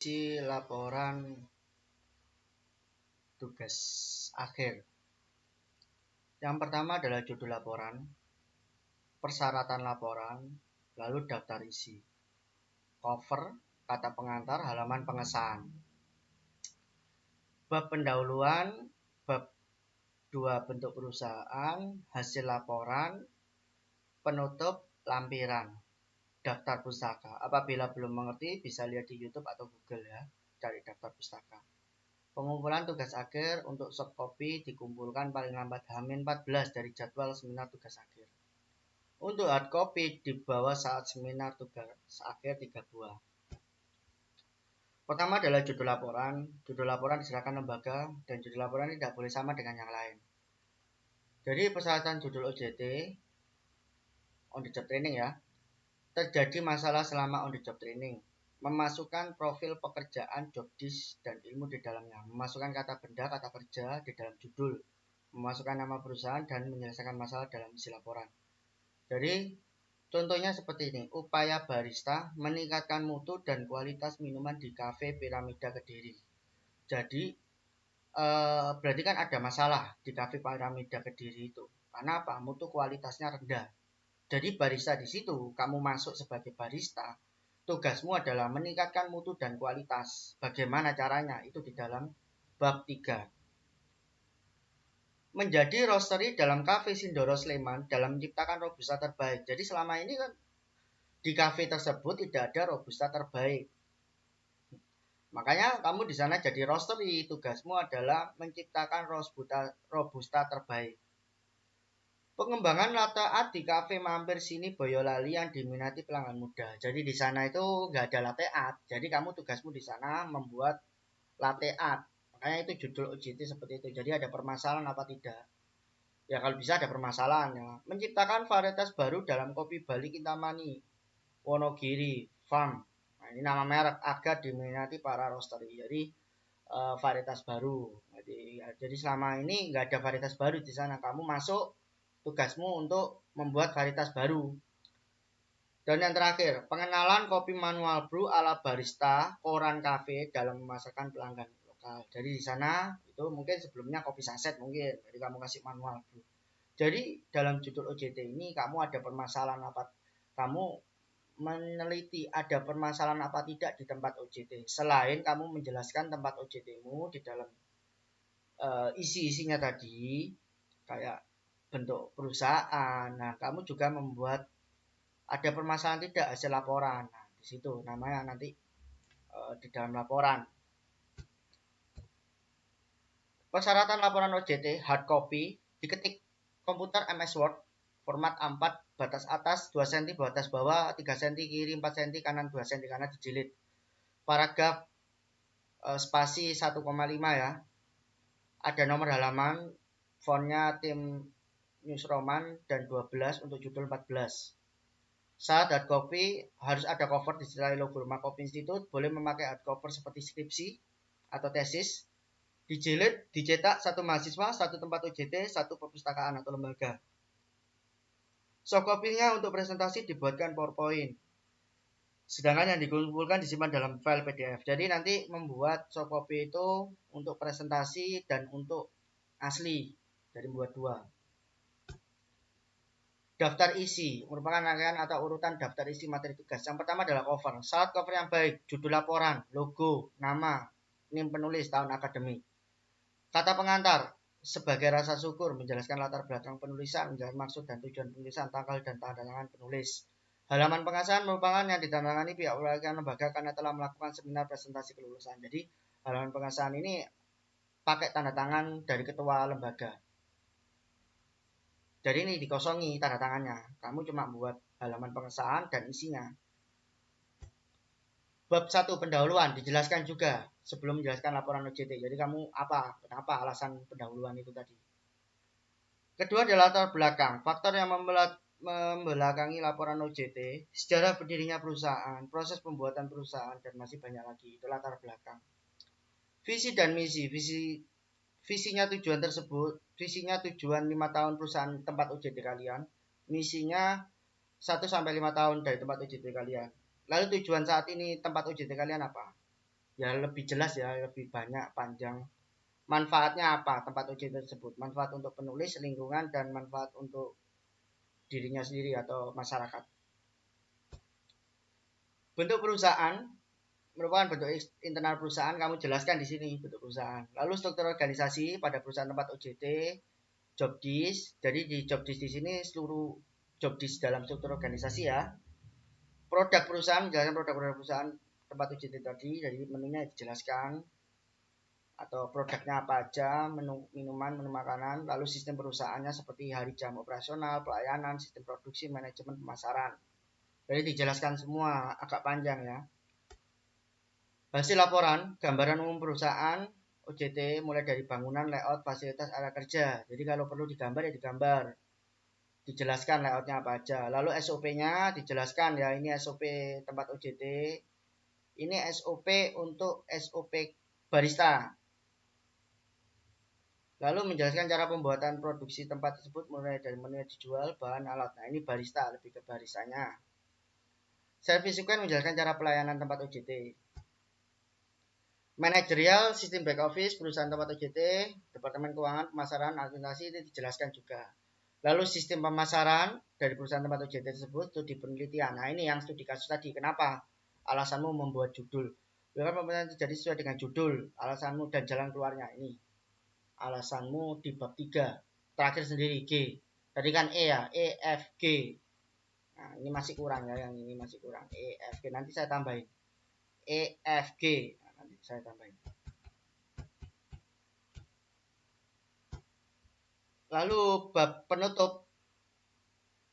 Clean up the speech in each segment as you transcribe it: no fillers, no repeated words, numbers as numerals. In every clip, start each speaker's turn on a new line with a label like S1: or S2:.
S1: Isi laporan tugas akhir. Yang pertama adalah judul laporan, persyaratan laporan, lalu daftar isi, cover, kata pengantar, halaman pengesahan. Bab pendahuluan, bab 2 bentuk perusahaan, hasil laporan, penutup, lampiran, daftar pustaka. Apabila belum mengerti bisa lihat di YouTube atau Google ya, cari daftar pustaka. Pengumpulan tugas akhir untuk soft copy dikumpulkan paling lambat H-14 dari jadwal seminar tugas akhir. Untuk hard copy dibawa saat seminar tugas akhir 3 buah. Pertama adalah judul laporan. Judul laporan diserahkan lembaga dan judul laporan tidak boleh sama dengan yang lain. Jadi persyaratan judul OJT, on the job training ya, terjadi masalah selama on the job training. Memasukkan profil pekerjaan, job disk, dan ilmu di dalamnya. Memasukkan kata benda, kata kerja di dalam judul. Memasukkan nama perusahaan dan menyelesaikan masalah dalam isi laporan. Jadi contohnya seperti ini. Upaya barista meningkatkan mutu dan kualitas minuman di Cafe Piramida Kediri. Jadi berarti kan ada masalah di Cafe Piramida Kediri itu. Karena apa? Mutu kualitasnya rendah. Jadi barista di situ, kamu masuk sebagai barista, tugasmu adalah meningkatkan mutu dan kualitas. Bagaimana caranya? Itu di dalam bab 3. Menjadi roastery dalam Cafe Sindoro Sleman dalam menciptakan robusta terbaik. Jadi selama ini kan di cafe tersebut tidak ada robusta terbaik. Makanya kamu di sana jadi roastery, tugasmu adalah menciptakan robusta terbaik. Pengembangan latte art di kafe mampir sini Boyolali yang diminati pelanggan muda. Jadi di sana itu nggak ada latte art. Jadi kamu tugasmu di sana membuat latte art. Makanya itu judul OJT seperti itu. Jadi ada permasalahan apa tidak? Ya kalau bisa ada permasalahan ya. Menciptakan varietas baru dalam kopi Bali Kintamani, Wonogiri, Farm. Nah, ini nama merek agar diminati para roastery. Jadi varietas baru. Jadi selama ini nggak ada varietas baru di sana. Kamu masuk, tugasmu untuk membuat varietas baru. Dan yang terakhir, pengenalan kopi manual brew ala barista koran cafe dalam memasarkan pelanggan lokal. Jadi di sana itu mungkin sebelumnya kopi saset mungkin, jadi kamu kasih manual brew. Jadi dalam judul OJT ini kamu ada permasalahan apa? Kamu meneliti ada permasalahan apa tidak di tempat OJT. Selain kamu menjelaskan tempat OJT-mu di dalam isi-isinya tadi, kayak bentuk perusahaan. Nah, kamu juga membuat ada permasalahan tidak hasil laporan. Nah, di situ namanya nanti di dalam laporan. Persyaratan laporan OJT hard copy diketik komputer MS Word format A4 batas atas 2 cm batas bawah 3 cm kiri 4 cm kanan 2 cm kanan dijilid. Paragraf spasi 1,5 ya. Ada nomor halaman, fontnya tim News Roman dan 12 untuk judul 14. Saat hard copy harus ada cover disertai logo Rumah Kopi Institut, boleh memakai hard cover seperti skripsi atau tesis. Dijilid, dicetak satu mahasiswa, satu tempat OJT, satu perpustakaan atau lembaga. Soft copy-nya untuk presentasi dibuatkan PowerPoint. Sedangkan yang dikumpulkan disimpan dalam file PDF. Jadi nanti membuat soft copy itu untuk presentasi dan untuk asli. Jadi membuat dua. Daftar isi merupakan rangkaian atau urutan daftar isi materi tugas. Yang pertama adalah cover. Syarat cover yang baik, judul laporan, logo, nama, NIM penulis, tahun akademik. Kata pengantar, sebagai rasa syukur, menjelaskan latar belakang penulisan, menjelaskan maksud dan tujuan penulisan, tanggal dan tanda tangan penulis. Halaman pengesahan merupakan yang ditandatangani pihak perwakilan lembaga karena telah melakukan seminar presentasi kelulusan. Jadi halaman pengesahan ini pakai tanda tangan dari ketua lembaga. Jadi ini dikosongi tanda tangannya. Kamu cuma buat halaman pengesahan dan isinya. Bab 1 pendahuluan dijelaskan juga sebelum menjelaskan laporan OJT. Jadi kamu kenapa alasan pendahuluan itu tadi. Kedua adalah latar belakang. Faktor yang membelakangi laporan OJT, sejarah berdirinya perusahaan, proses pembuatan perusahaan, dan masih banyak lagi. Itu latar belakang. Visi dan misi. Visinya tujuan tersebut, visinya tujuan 5 tahun perusahaan tempat OJT kalian, misinya 1-5 tahun dari tempat OJT kalian. Lalu tujuan saat ini tempat OJT kalian apa? ya lebih jelas ya, lebih banyak panjang. Manfaatnya apa tempat OJT tersebut? Manfaat untuk penulis, lingkungan, dan manfaat untuk dirinya sendiri atau masyarakat. Bentuk perusahaan merupakan bentuk internal perusahaan, kamu jelaskan di sini bentuk perusahaan. Lalu struktur organisasi pada perusahaan tempat OJT, job disk. Jadi di job disk di sini seluruh job disk dalam struktur organisasi ya. Produk perusahaan, menjelaskan produk-produk perusahaan tempat OJT tadi, jadi menunya dijelaskan atau produknya apa aja, menu minuman, menu makanan, lalu sistem perusahaannya seperti hari jam operasional, pelayanan, sistem produksi, manajemen, pemasaran. Jadi dijelaskan semua, agak panjang ya. Hasil laporan, gambaran umum perusahaan OJT mulai dari bangunan, layout, fasilitas, area kerja. Jadi kalau perlu digambar ya digambar. Dijelaskan layoutnya apa aja. Lalu SOP-nya dijelaskan ya, ini SOP tempat OJT. Ini SOP untuk SOP barista. Lalu menjelaskan cara pembuatan produksi tempat tersebut mulai dari menu yang dijual, bahan, alat. Nah ini barista, lebih ke baristanya. Service sequence menjelaskan cara pelayanan tempat OJT. Manajerial, sistem back office, perusahaan tempat OJT, departemen keuangan, pemasaran, administrasi itu dijelaskan juga. Lalu sistem pemasaran dari perusahaan tempat OJT tersebut, studi penelitian. Nah ini yang studi kasus tadi. Kenapa? Alasanmu membuat judul. Biarkan pemerintahan terjadi sesuai dengan judul, alasanmu dan jalan keluarnya ini. Alasanmu di bab 3. Terakhir sendiri G. Tadi kan E ya, E, F, G. Nah ini masih kurang ya, yang ini masih kurang. E, F, G. Nanti saya tambahin. E, F, G. Nah, nanti saya tambahin. Lalu bab penutup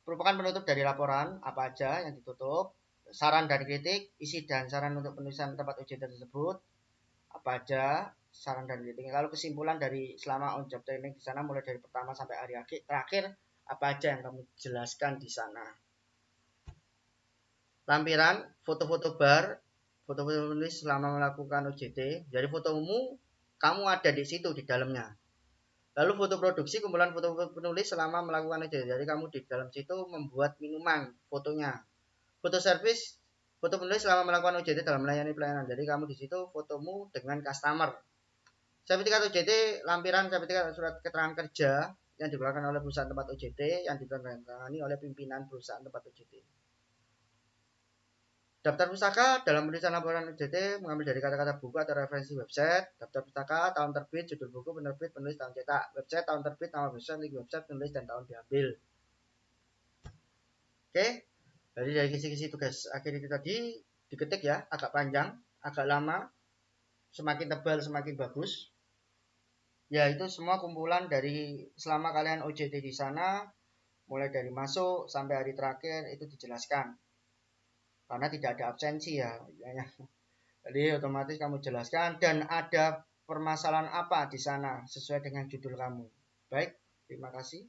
S1: merupakan penutup dari laporan apa aja yang ditutup, saran dan kritik, isi dan saran untuk penulisan tempat OJT tersebut, apa aja saran dan kritik. Lalu kesimpulan dari selama on job training di sana mulai dari pertama sampai hari akhir, terakhir apa aja yang kamu jelaskan di sana. Lampiran, foto-foto bar, foto-foto penulis selama melakukan OJT. Jadi fotomu kamu ada di situ di dalamnya. Lalu foto produksi, kumpulan foto penulis selama melakukan OJT. Jadi kamu di dalam situ membuat minuman, fotonya. Foto service, foto penulis selama melakukan OJT dalam melayani pelayanan. Jadi kamu di situ fotomu dengan customer. Sertifikat OJT, lampiran sertifikat surat keterangan kerja yang dikeluarkan oleh perusahaan tempat OJT yang ditandatangani oleh pimpinan perusahaan tempat OJT. Daftar pustaka dalam penulisan laporan OJT mengambil dari kata-kata buku atau referensi website. Daftar pustaka, tahun terbit, judul buku, penerbit, penulis, tahun cetak, website, tahun terbit, nama website, link website, penulis, dan tahun diambil. Oke, jadi dari kisi-kisi tugas akhir itu tadi diketik ya, agak panjang, agak lama, semakin tebal semakin bagus. Ya itu semua kumpulan dari selama kalian OJT di sana, mulai dari masuk sampai hari terakhir itu dijelaskan. Karena tidak ada absensi ya. Jadi otomatis kamu jelaskan dan ada permasalahan apa di sana sesuai dengan judul kamu. Baik, terima kasih.